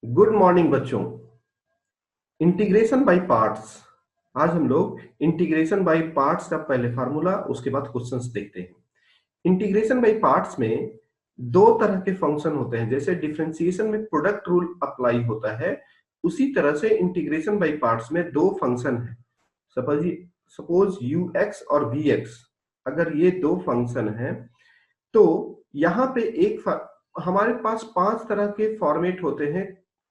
Good morning बच्चों। Integration by parts. आज हम लोग इंटीग्रेशन बाय पार्ट्स का पहले फार्मूला उसके बाद क्वेश्चंस देखते हैं। इंटीग्रेशन बाय पार्ट्स में दो तरह के फंक्शन होते हैं। जैसे डिफरेंशिएशन में प्रोडक्ट रूल अप्लाई होता है, उसी तरह से इंटीग्रेशन बाय पार्ट्स में दो फंक्शन है। सपोज यू एक्स और वी एक्स, अगर ये दो फंक्शन है तो यहाँ पे हमारे पास पांच तरह के फॉर्मेट होते हैं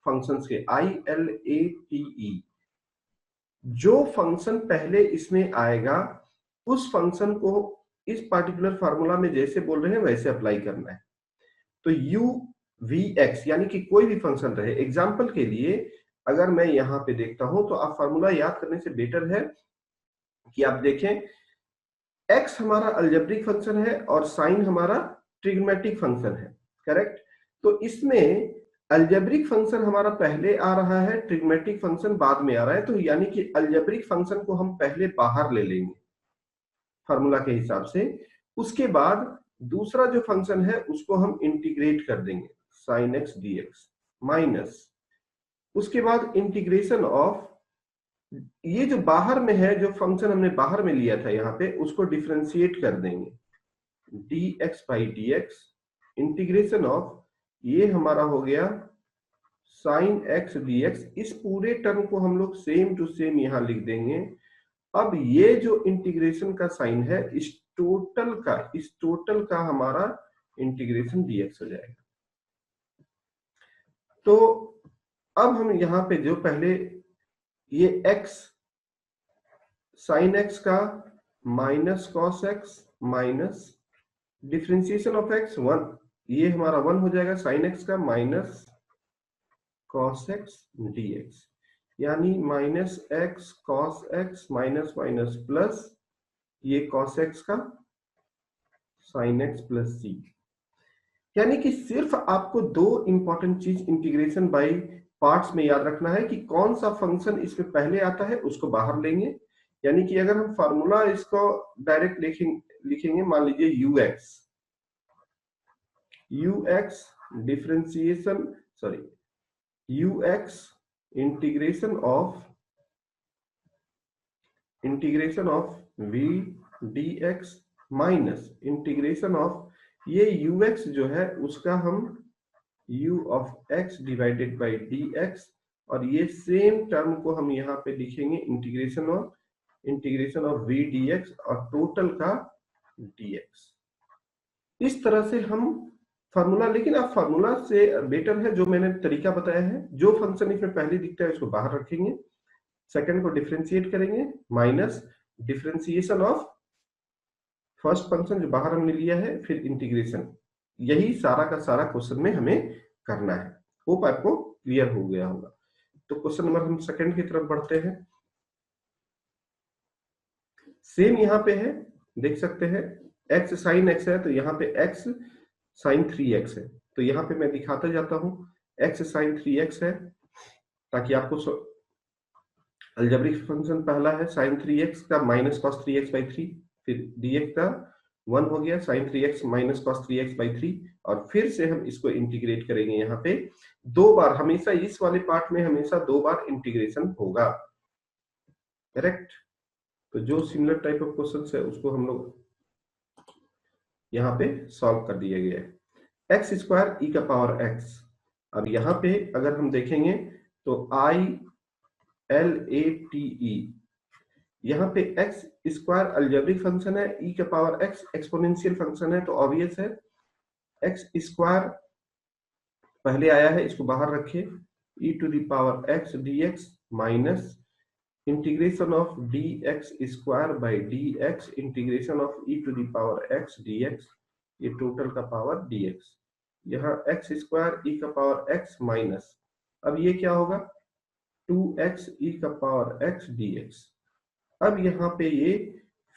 फंक्शंस के, I L A T E. जो फंक्शन पहले इसमें आएगा उस फंक्शन को इस पार्टिकुलर फार्मूला में जैसे बोल रहे हैं वैसे अप्लाई करना है। तो यू वी एक्स यानी कि कोई भी फंक्शन रहे, एग्जाम्पल के लिए अगर मैं यहाँ पे देखता हूं तो आप फार्मूला याद करने से बेटर है कि आप देखें x हमारा अलजेब्रिक फंक्शन है और साइन हमारा ट्रिग्मेटिक फंक्शन है, करेक्ट। तो इसमें अलजेब्रिक फंक्शन हमारा पहले आ रहा है, ट्रिग्मेटिक फंक्शन बाद में आ रहा है। तो यानी कि अलजेब्रिक फंक्शन को हम पहले बाहर ले लेंगे फार्मूला के हिसाब से। उसके बाद दूसरा जो फंक्शन है उसको हम इंटीग्रेट कर देंगे, sine x d x minus, उसके बाद इंटीग्रेशन ऑफ ये जो बाहर में है, जो फंक्शन हमने बाहर में लिया था यहाँ पे, उसको डिफरेंशिएट कर देंगे dx by d x, integration of ये हमारा हो गया साइन एक्स डी एक्स। इस पूरे टर्म को हम लोग सेम टू सेम यहां लिख देंगे। अब ये जो इंटीग्रेशन का साइन है, इस टोटल का हमारा इंटीग्रेशन dx हो जाएगा। तो अब हम यहां पे जो पहले ये x साइन एक्स का minus cos x minus differentiation of x one, ये हमारा वन हो जाएगा, साइन एक्स का माइनस कॉस एक्स डीएक्स, यानी minus x cos x minus minus plus ये कॉस एक्स का साइन एक्स प्लस सी। यानी कि सिर्फ आपको दो इंपॉर्टेंट चीज इंटीग्रेशन बाय पार्ट्स में याद रखना है कि कौन सा फंक्शन इसमें पहले आता है उसको बाहर लेंगे। यानी कि अगर हम फार्मूला इसको डायरेक्ट लिखेंगे, मान लीजिए u x differentiation sorry u x integration of v d x minus integration of ये यू एक्स जो है उसका हम u ऑफ x divided by d x, और ये सेम टर्म को हम यहाँ पे लिखेंगे इंटीग्रेशन ऑफ v dx और टोटल का dx। इस तरह से हम फार्मूला, लेकिन आप फार्मूला से बेटर है जो मैंने तरीका बताया है, जो फंक्शन इसमें पहले दिखता है उसको बाहर रखेंगे, सेकंड को डिफरेंशिएट करेंगे minus differentiation of first function जो बाहर हमने लिया है, फिर इंटीग्रेशन। यही सारा का सारा क्वेश्चन में हमें करना है। होप आपको क्लियर हो गया होगा। तो क्वेश्चन नंबर हम सेकंड की तरफ बढ़ते हैं। सेम यहाँ पे है, देख सकते हैं x साइन x है तो यहाँ पे x साइन 3x है। तो यहाँ पे मैं दिखाता जाता हूँ, x साइन 3x है ताकि आपको अलजेब्रिक फंक्शन पहला है साइन 3x का माइनस कॉस 3x बाई 3, फिर dx का 1 हो गया sign 3x minus cos 3x by 3, और फिर से हम इसको इंटीग्रेट करेंगे। यहाँ पे दो बार, हमेशा इस वाले पार्ट में हमेशा दो बार इंटीग्रेशन होगा, करेक्ट। तो जो सिमिलर टाइप ऑफ क्वेश्चन है उसको हम लोग यहाँ पे सॉल्व कर दिया गया है। एक्स स्क्वायर ई का पावर एक्स। अब यहाँ पे अगर हम देखेंगे तो I L A T E, यहाँ पे एक्स स्क्वायर अलजेब्रिक फंक्शन है, ई का पावर एक्स एक्सपोनेंशियल फंक्शन है, तो ऑब्वियस है एक्स स्क्वायर पहले आया है, इसको बाहर रखिए, e to the power x d x minus integration of d x square by d x integration of e to the power x d x, ये टोटल का पावर डी एक्स, यहाँ x square e का power x minus, अब ये क्या होगा 2x e का power x d x. अब यहाँ पे ये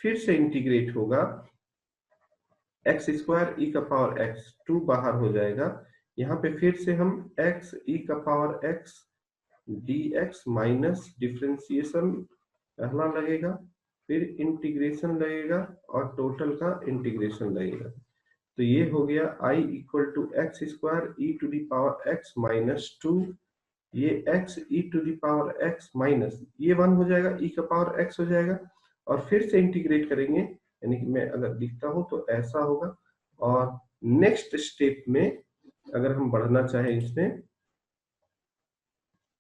फिर से इंटीग्रेट होगा, एक्स स्क्वायर ई का पावर एक्स 2 बाहर हो जाएगा, यहाँ पे फिर से हम x ई का power x d x minus differentiation पहला लगेगा, फिर इंटीग्रेशन लगेगा और टोटल का इंटीग्रेशन लगेगा। तो ये हो गया i equal to x square e to the power x minus 2 ये x e to the power x minus ये 1 हो जाएगा, e का पावर x हो जाएगा, और फिर से इंटीग्रेट करेंगे, यानी कि मैं अगर लिखता हूं तो ऐसा होगा। और नेक्स्ट स्टेप में अगर हम बढ़ना चाहें इसमें,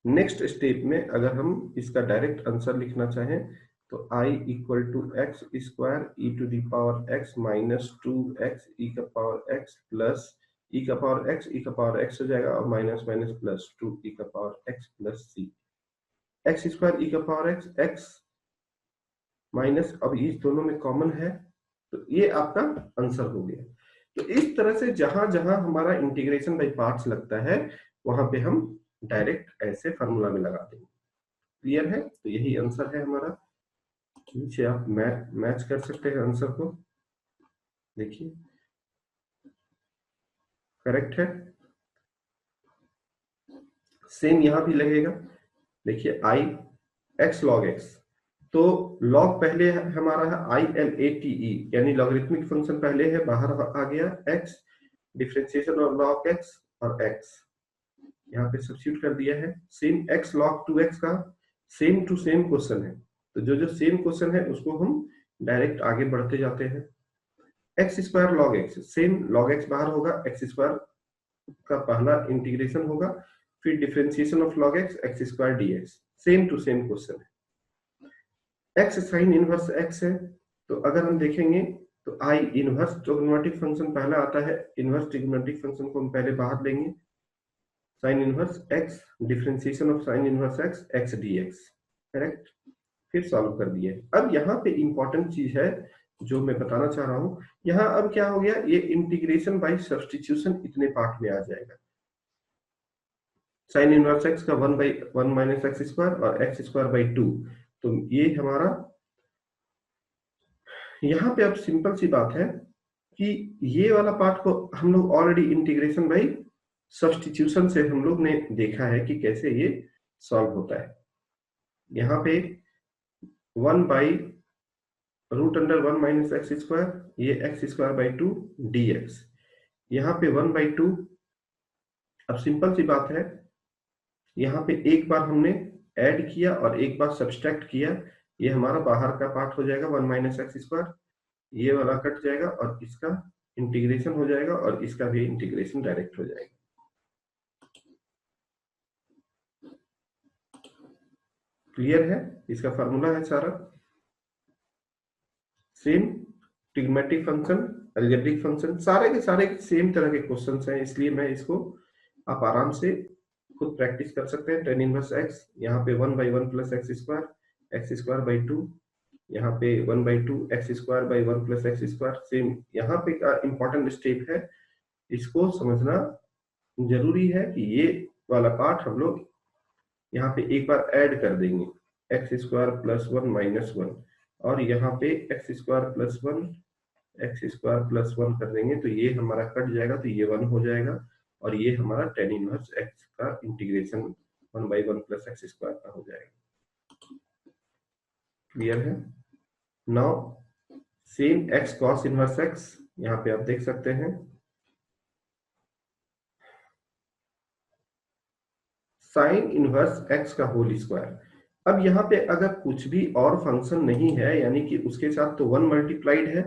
नेक्स्ट स्टेप में अगर हम इसका डायरेक्ट आंसर लिखना चाहें तो i equal to x square e to the power x minus 2x e का पावर x प्लस ई का पावर x हो जाएगा, और माइनस माइनस प्लस 2 ई का power x plus c, x square e का पावर x माइनस, अब इस दोनों में कॉमन है तो ये आपका आंसर हो गया। तो इस तरह से जहां जहां हमारा इंटीग्रेशन बाय पार्ट्स लगता है वहां पे हम डायरेक्ट ऐसे फार्मूला में लगा देंगे। क्लियर है? तो यही आंसर है हमारा। नीचे आप मैच कर सकते हैं आंसर को, देखिए करेक्ट है। सेम यहां भी लगेगा, देखिए आई एक्स लॉग एक्स, तो लॉग पहले हमारा है I L A T E, यानी लॉगरिथमिक फंक्शन पहले है, बाहर आ गया एक्स, डिफरेंशिएशन और लॉग एक्स और एक्स यहाँ पे सब्स्टिट्यूट कर दिया है। Same x log to x का सेम टू सेम क्वेश्चन है, तो जो जो सेम क्वेश्चन है उसको हम डायरेक्ट आगे बढ़ते जाते हैं। X square log x, same log x बाहर होगा, एक्स स्क्वायर का पहला इंटीग्रेशन होगा, फिर differentiation of log x x square dx, same to same question है। x साइन इनवर्स x है, तो अगर हम देखेंगे तो i इनवर्स ट्रिग्नोमेट्रिक फंक्शन पहला आता है, इनवर्स ट्रिग्नोमेट्रिक फंक्शन को हम पहले बाहर लेंगे, sign inverse x differentiation of sine inverse x x dx, correct, फिर सॉल्व कर दिए। अब यहाँ पे इंपॉर्टेंट चीज है जो मैं बताना चाह रहा हूं, यहाँ अब क्या हो गया, ये इंटीग्रेशन बाय सब्स्टिट्यूशन इतने पार्ट में आ जाएगा। साइन इनवर्स एक्स का 1/1 माइनस एक्स स्क्वायर और एक्स स्क्वायर बाई 2, तो ये हमारा यहाँ पे अब सिंपल सी बात है कि ये वाला पार्ट को हम लोग ऑलरेडी इंटीग्रेशन बाई सब्स्टिट्यूशन से हम लोग ने देखा है कि कैसे ये सॉल्व होता है। यहाँ पे 1/√1 माइनस एक्स स्क्वायर, ये एक्स स्क्वायर बाई 2 dx, यहाँ पे 1/2। अब सिंपल सी बात है, यहाँ पे एक बार हमने ऐड किया और एक बार सब्सट्रैक्ट किया, ये हमारा बाहर का पार्ट हो जाएगा 1 माइनस एक्स स्क्वायर, ये वाला कट जाएगा और इसका इंटीग्रेशन हो जाएगा और इसका भी इंटीग्रेशन डायरेक्ट हो जाएगा। क्लियर है? इसका फार्मूला है सारा same, trigonometric function, algebraic function, सारे के सारे सेम तरह के क्वेश्चंस हैं, इसलिए मैं इसको आप आराम से खुद प्रैक्टिस कर सकते हैं। टेन इनवर्स एक्स, यहाँ पे 1/1 प्लस एक्स स्क्वायर बाई 2, यहाँ पे 1/2 x square by 1 plus x square, same यहाँ पे का इंपॉर्टेंट स्टेप है, इसको समझना जरूरी है कि ये वाला पार्ट हम लोग यहाँ पे एक बार ऐड कर देंगे, एक्स स्क्वायर प्लस 1 माइनस 1, और यहाँ पे x square plus 1 x square plus 1 कर देंगे, तो ये हमारा कट जाएगा, तो ये 1 हो जाएगा, और ये हमारा टेन इनवर्स एक्स का इंटीग्रेशन 1/1 प्लस एक्स स्क्वायर का हो जाएगा। क्लियर है? Now same x cos inverse x, यहाँ पे आप देख सकते हैं साइन इनवर्स एक्स का होल स्क्वायर। अब यहाँ पे अगर कुछ भी और फंक्शन नहीं है, यानी कि उसके साथ तो 1 मल्टीप्लाइड है,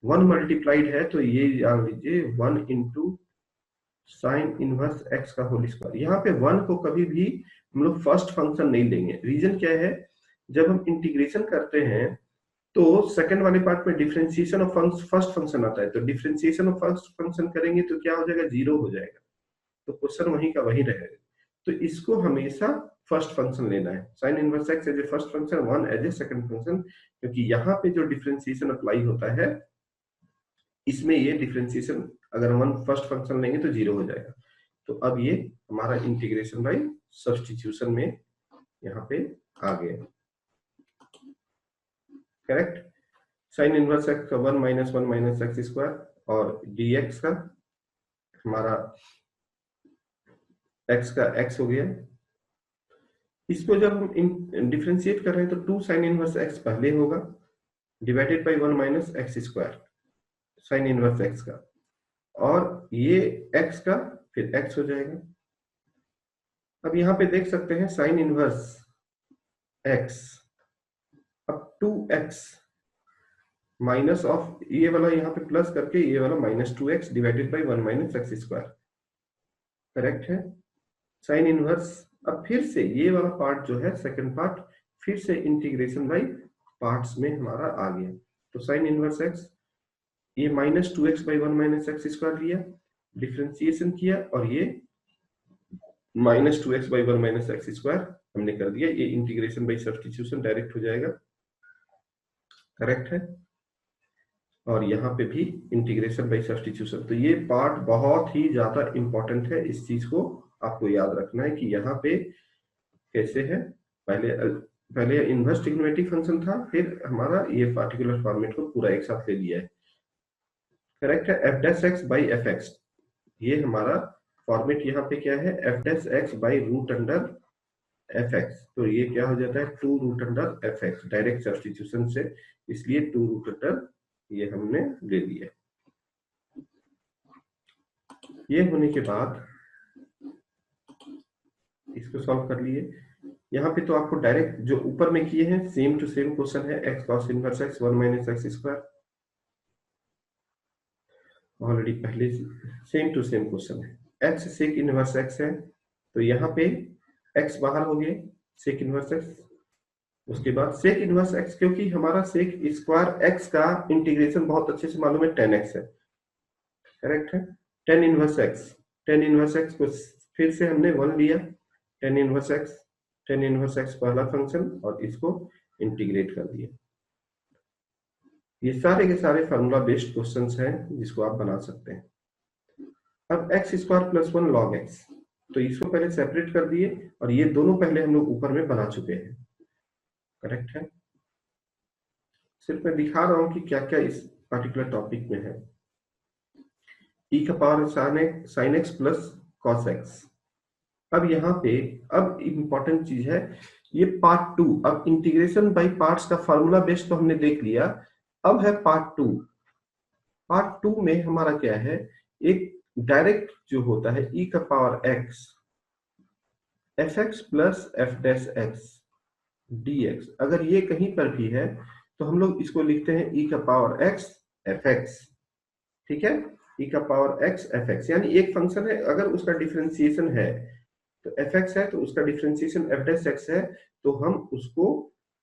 1 मल्टीप्लाइड है, तो ये जान लीजिए 1 इंटू साइन इनवर्स एक्स का होल स्क्वायर। यहाँ पे 1 को कभी भी हम लोग फर्स्ट फंक्शन नहीं लेंगे। रीजन क्या है, जब हम इंटीग्रेशन करते हैं तो सेकंड वाले पार्ट में डिफरेंशिएशन ऑफ फर्स्ट फंक्शन आता है, तो डिफरेंशिएशन ऑफ फर्स्ट फंक्शन करेंगे तो क्या हो जाएगा, 0 हो जाएगा, तो क्वेश्चन वहीं का वहीं रहेगा। तो इसको हमेशा फर्स्ट फंक्शन लेना है, sine inverse x as a first function, 1 as a second function, क्योंकि यहाँ पे जो डिफरेंशिएशन अप्लाई होता है इसमें ये डिफरेंशिएशन अगर हम फर्स्ट फंक्शन लेंगे तो 0 हो जाएगा। तो अब ये हमारा इंटीग्रेशन बाय सब्स्टिट्यूशन में यहाँ पे आ गया, करेक्ट। साइन इनवर्स एक्स का 1 माइनस एक्स स्क्वायर और dx का हमारा x का x हो गया। इसको जब हम डिफरेंशिएट कर रहे हैं तो 2 साइन इनवर्स x पहले होगा divided by 1 minus x square sine inverse x का, और ये x का फिर x हो जाएगा, अब यहाँ पे देख सकते हैं साइन इनवर्स x, अब 2x माइनस ऑफ ये वाला यहाँ पे प्लस करके ये वाला -2x divided by 1 - x², correct है। साइन इनवर्स, अब फिर से ये वाला पार्ट जो है सेकंड पार्ट फिर से इंटीग्रेशन बाई पार्ट्स में हमारा आ गया। तो साइन इनवर्स x, ये -2x बाई 1 - x² लिया, डिफ्रेंसिएशन किया और ये -2x बाई 1 - x² हमने कर दिया। ये इंटीग्रेशन बाई सब्स्टिट्यूशन डायरेक्ट हो जाएगा, करेक्ट है। और यहाँ पे भी इंटीग्रेशन बाई सब्स्टिट्यूशन। तो ये पार्ट बहुत ही ज्यादा इंपॉर्टेंट है, इस चीज को आपको याद रखना है कि यहाँ पे कैसे है। पहले इनवर्स ट्रिग्नोमेट्रिक फंक्शन था, फिर हमारा ये पार्टिकुलर फॉर्मेट को पूरा एक साथ ले लिया है, करेक्ट है। f dash x by f x, ये हमारा फॉर्मेट यहाँ पे क्या है, f dash x by root under f x. तो ये क्या हो जाता है 2 root under f x, direct substitution से, इसलिए 2 रूट अंडर ये हमने ले लिया। ये होने के बाद इसको सॉल्व कर लिए। यहाँ पे तो आपको डायरेक्ट जो ऊपर में किए हैं सेम टू सेम क्वेश्चन है, x cos inverse x 1 - x², already पहले सेम टू सेम क्वेश्चन है। x सेक इनवर्स x है, तो यहाँ पे x बाहर हो गए, सेक इनवर्स x। उसके बाद सेक इनवर्स x, क्योंकि हमारा सेक स्क्वायर x का इंटीग्रेशन बहुत अच्छे से मालूम है 10x है, करेक्ट है। tan इनवर्स x को फिर से हमने 1 लिया, tan इनवर्स x पहला फंक्शन, और इसको इंटीग्रेट कर दिया। ये सारे के सारे फार्मूला बेस्ड क्वेश्चंस हैं जिसको आप बना सकते हैं। अब x² + 1 log x, तो इसको पहले सेपरेट कर दिए और ये दोनों पहले हम लोग ऊपर में बना चुके हैं, करेक्ट है। सिर्फ मैं दिखा रहा हूं कि क्या क्या इस पर्टिकुलर टॉपिक में है। e का power sin x plus cos x। अब यहाँ पे अब इंपॉर्टेंट चीज है ये पार्ट 2। अब इंटीग्रेशन बाय पार्ट्स का फार्मूला बेस्ड तो हमने देख लिया, अब है पार्ट 2। पार्ट 2 में हमारा क्या है, एक डायरेक्ट जो होता है e का power x fx plus f dash x dx। अगर ये कहीं पर भी है तो हम लोग इसको लिखते हैं e का पावर x fx, ठीक है। e का पावर x fx, यानी एक फंक्शन है, अगर उसका डिफरेंशिएशन है तो fx है, तो उसका डिफरेंशिएशन f डैश x है, तो हम उसको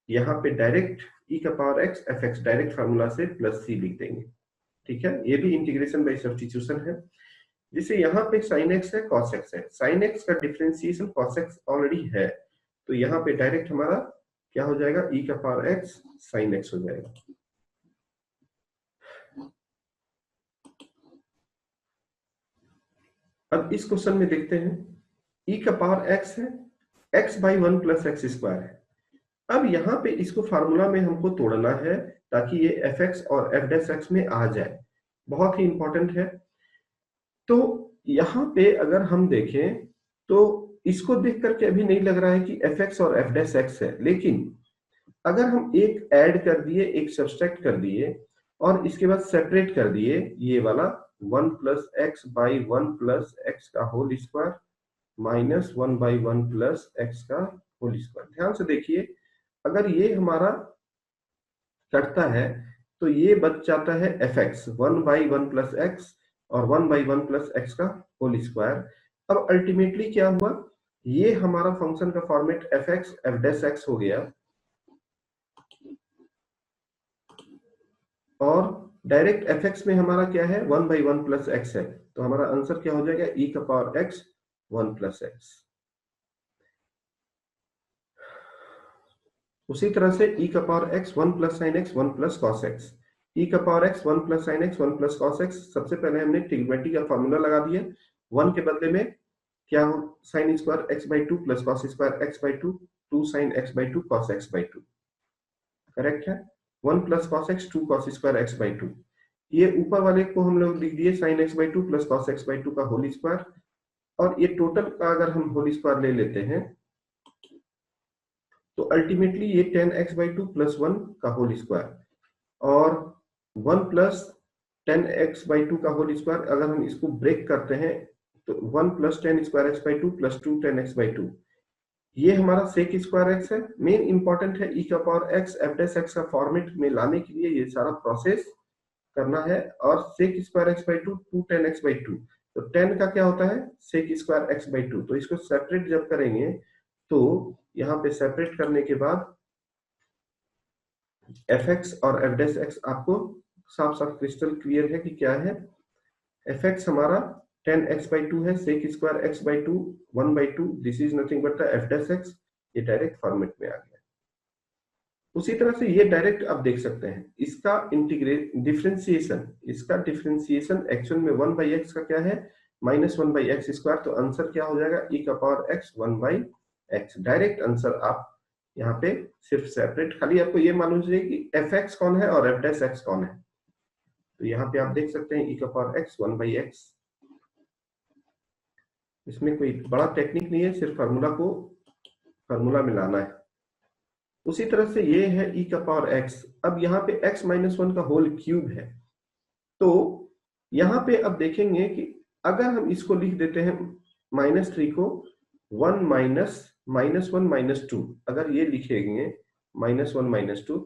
यहाँ पे डायरेक्ट e का power x fx direct formula से प्लस c लिख देंगे, ठीक है। ये भी इंटीग्रेशन बाय सब्स्टिट्यूशन है। जैसे यहाँ पे sin x है cos x है, sin x का डिफरेंशिएशन cos x ऑलरेडी है, तो यहाँ पे डायरेक्ट हमारा क्या हो जाएगा, e का पावर x sin x हो जाएगा। अब इस क्वेश्चन में देखते हैं, e का पावर x है, x बाई 1 प्लस x² है। अब यहाँ पे इसको फार्मूला में हमको तोड़ना है ताकि ये fx और f डैश x में आ जाए, बहुत ही इंपॉर्टेंट है। तो यहाँ पे अगर हम देखें तो इसको देख करके अभी नहीं लग रहा है कि fx और f डैश x है, लेकिन अगर हम एक ऐड कर दिए, एक सब्सट्रैक्ट कर दिए और इसके बाद सेपरेट कर दिए, ये वाला 1 plus x by 1 plus x का whole square minus 1 by 1 plus x का होल स्क्वायर। ध्यान से देखिए, अगर ये हमारा कटता है तो ये बच जाता है fx 1 बाई 1 प्लस x और 1 बाई 1 प्लस x का होल स्क्वायर। अब अल्टीमेटली क्या हुआ, ये हमारा फंक्शन का format fx f dash x हो गया, और डायरेक्ट fx में हमारा क्या है 1 बाई 1 प्लस x है, तो हमारा आंसर क्या हो जाएगा e का पावर x 1 प्लस x। उसी तरह से e का power x 1 plus sign x 1 plus cos x, e का power x 1 plus sign x 1 plus cos x। सबसे पहले हमने ट्रिग्नोमेट्री का फॉर्मूला लगा दिया, 1 के बदले में क्या हो, sine square x by 2 plus cos square x by 2, 2 sine x by 2 cos x by 2, correct है। 1 plus cos x 2 cos square x by 2, ये ऊपर वाले को हम लोग लिख दिए sine x by 2 plus cos x by 2 का होल स्क्वायर, और ये टोटल का अगर हम होल स्क्वायर ले लेते हैं तो अल्टीमेटली ये 10x बाई 2 प्लस 1 का होल स्क्वायर और 1 प्लस 10x बाई 2 का होल स्क्वायर। अगर हम इसको ब्रेक करते हैं तो 1 plus 10 square x by 2 plus 2 10 x by 2, ये हमारा सेक स्क्वायर एक्स है। मेन इंपॉर्टेंट है ई का power x F dash x का फॉर्मेट में लाने के लिए ये सारा प्रोसेस करना है। और sec square x by 2 2 10 x by 2, तो 10 का क्या होता है सेक स्क्वायर एक्स बाई 2। तो इसको सेपरेट जब करेंगे तो यहाँ पे सेपरेट करने के बाद एफ एक्स और एफ डैश एक्स आपको साफ साफ क्रिस्टल क्लियर है कि क्या है। एफ एक्स हमारा 10 एक्स बाई 2 है, sec square x by 2 1 by 2, this is nothing but the f dash x. ये डायरेक्ट फॉर्मेट में आ गया। उसी तरह से ये डायरेक्ट आप देख सकते हैं इसका इंटीग्रेट डिफरेंशिएशन, इसका डिफरेंशिएशन एक्चुअल में 1 बाई एक्स का क्या है -1 बाई एक्स स्क्वायर। तो आंसर क्या हो जाएगा ई का power x 1 by x. Direct answer आप यहाँ पे सिर्फ सेपरेट, खाली आपको ये मालूम चाहिए कि एफ एक्स कौन है और एफ डैश एक्स कौन है। तो यहाँ पे आप देख सकते हैं ई का पावर एक्स 1 बाई एक्स। इसमें कोई बड़ा टेक्निक नहीं है, सिर्फ फार्मूला मिलाना है। उसी तरह से ये है ई का पावर एक्स। अब यहाँ पे x माइनस 1 का होल क्यूब है। तो यहाँ पे अब देखेंगे कि अगर हम इसको लिख देते हैं -3 को 1 माइनस 1 माइनस 2, अगर ये लिखेंगे -1 -2,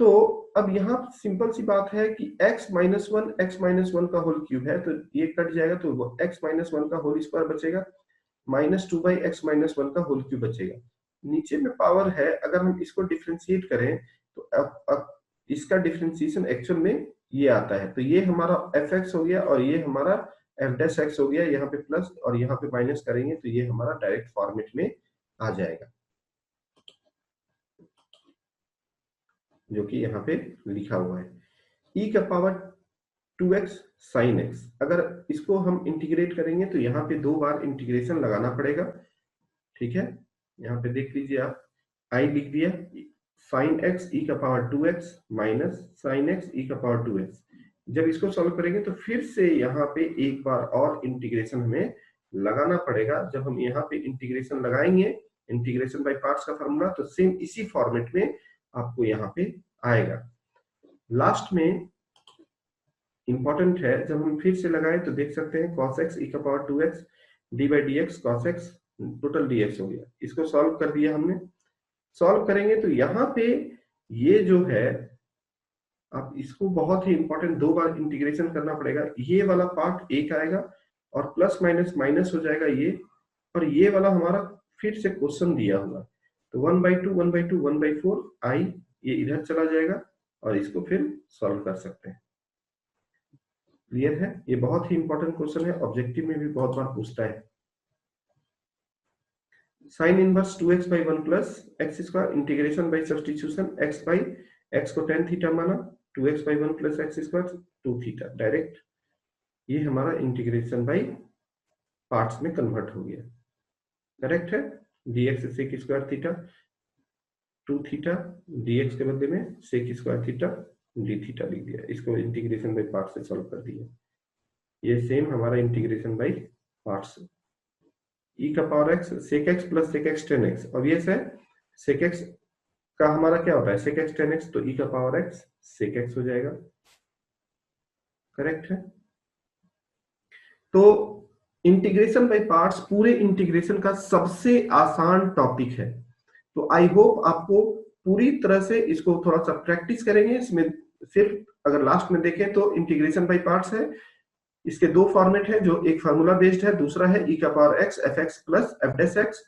तो अब यहाँ सिंपल सी बात है कि x माइनस 1 का होल क्यूब है, तो ये कट जाएगा, तो x माइनस 1 का होल स्क्वायर बचेगा, -2 बाई x माइनस 1 का होल क्यूब बचेगा। नीचे में पावर है, अगर हम इसको डिफरेंशिएट करें तो अब इसका डिफरेंशिएशन एक्चुअल में ये आता है। तो ये हमारा एफ एक्स हो गया और ये हमारा एफ डैश एक्स हो गया। यहाँ पे प्लस और यहाँ पे माइनस करेंगे तो ये हमारा डायरेक्ट फॉर्मेट में आ जाएगा, जो कि यहाँ पे लिखा हुआ है ई का पावर 2x साइन x। अगर इसको हम इंटीग्रेट करेंगे तो यहाँ पे 2 बार इंटीग्रेशन लगाना पड़ेगा। ठीक है, यहाँ पे देख लीजिए आप, i लिख दिया, साइन x ई का power 2x minus sine x e का पावर 2x। जब इसको सॉल्व करेंगे तो फिर से यहाँ पे एक बार और इंटीग्रेशन हमें लगाना पड़ेगा। जब हम यहाँ पे इंटीग्रेशन लगाएंगे, इंटीग्रेशन बाय पार्ट्स का फार्मूला, तो सेम इसी फॉर्मेट में आपको यहाँ पे आएगा। लास्ट में इंपॉर्टेंट है, जब हम फिर से लगाए तो देख सकते हैं cos x ई का power 2x D by d x cos x total dx हो गया। इसको सॉल्व कर दिया हमने। सॉल्व करेंगे तो यहाँ पे ये जो है, आप इसको बहुत ही इंपॉर्टेंट 2 बार इंटीग्रेशन करना पड़ेगा। ये वाला पार्ट एक आएगा और प्लस माइनस माइनस हो जाएगा ये, और ये वाला हमारा फिर से क्वेश्चन दिया होगा। तो 1/2 1/2 1/4 आई, ये इधर चला जाएगा और इसको फिर सॉल्व कर सकते हैं। क्लियर है? ये बहुत ही इंपॉर्टेंट क्वेश्चन है, ऑब्जेक्टिव में भी बहुत बार पूछता है। Sine inverse 2x by 1 plus x square, integration by substitution, x by x को tan थीटा माना, 2x by 1 plus x square 2 theta. Direct ये हमारा इंटीग्रेशन बाई पार्ट्स में कन्वर्ट हो गया। करेक्ट है? dx sec square theta 2 theta, dx के बदले में sec square theta d theta लिख दिया। इसको इंटीग्रेशन बाई पार्ट्स से सॉल्व कर दिया। ये सेम हमारा इंटीग्रेशन बाई पार्ट्स, ई का power x sec x plus sec x tan x. Obvious है, सेक एक्स का हमारा क्या होता है सेक एक्स टेन एक्स, तो ई का पावर एक्स सेक एक्स हो जाएगा। करेक्ट है? तो इंटीग्रेशन बाय पार्ट्स पूरे इंटीग्रेशन का सबसे आसान टॉपिक है। तो आई होप आपको पूरी तरह से इसको थोड़ा सा प्रैक्टिस करेंगे। इसमें सिर्फ अगर लास्ट में देखें तो इंटीग्रेशन बाय पार्ट्स है, इसके 2 फॉर्मेट है, जो एक फार्मूला बेस्ड है, दूसरा है ई का power x F x plus F dash x.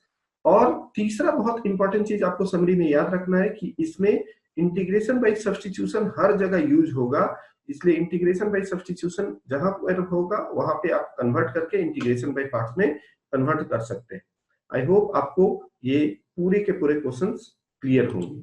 और तीसरा बहुत इंपॉर्टेंट चीज आपको समरी में याद रखना है कि इसमें इंटीग्रेशन बाय सब्स्टिट्यूशन हर जगह यूज होगा। इसलिए इंटीग्रेशन बाय सब्स्टिट्यूशन जहां पर होगा वहां पे आप कन्वर्ट करके इंटीग्रेशन बाय पार्ट्स में कन्वर्ट कर सकते हैं। आई होप आपको ये पूरे के पूरे क्वेश्चंस क्लियर होंगे।